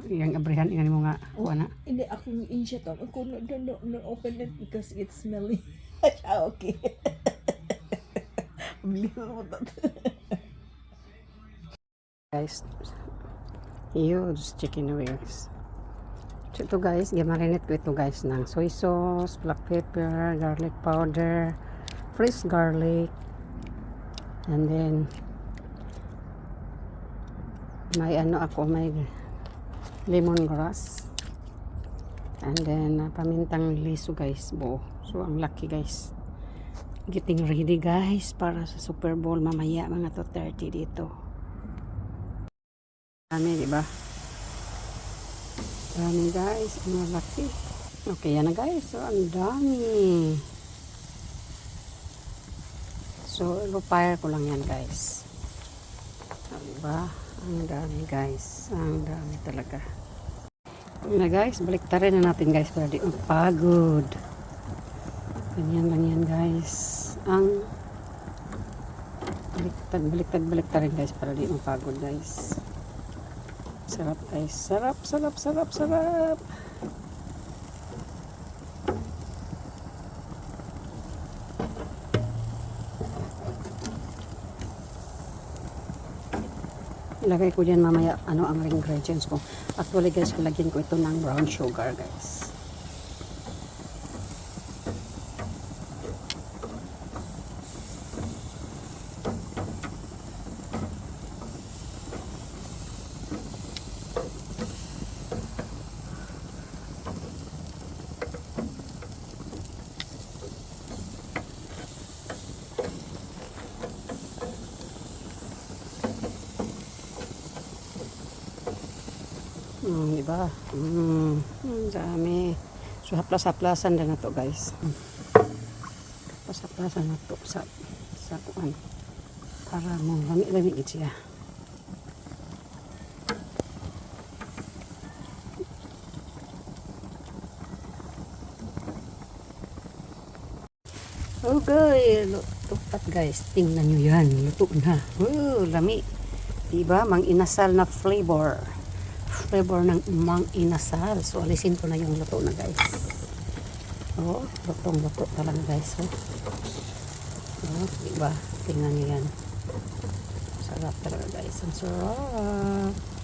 yang abrihan ingani mo nga kuana. Hindi ako in-shut up. Ako no open it because it's smelly. Okay. Guys, huge chicken wings. So ito guys, gimarinate ko ito guys ng soy sauce, black pepper, garlic powder, fresh garlic, and then may may lemongrass, and then pamintang liso guys, buo. So ang laki guys. Getting ready guys para sa Super Bowl mamaya mga 2:30 dito. Dami, diba? Dami guys, ang laki. Okay, yan na guys. So, ang dami. So, low fire ko lang yan guys. So, diba? Ang dami guys. Ang dami talaga. Yan na guys, baliktarin na natin guys para di magpagod. Ganyan lang yan guys. Ang baliktarin guys para di magpagod guys. Sarap guys. Sarap. Ilagay ko dyan mamaya ang ingredients ko. Actually guys, lagyan ko ito ng brown sugar guys. Diba? Dami. So, haplas-haplasan din na to guys. Haplas-haplasan na to sa kuan. Para mo lami-lami siya. Okay, lutupat guys. Tingnan nyo yan. Luto na. Lami. Diba? Mang inasal na flavor ng mang inasal. So, alisin ko na yung luto na guys. Oh, lutong-luto talaga guys. Oh, diba? Tingnan nyo yan. Sarap talaga guys. Ang sarap.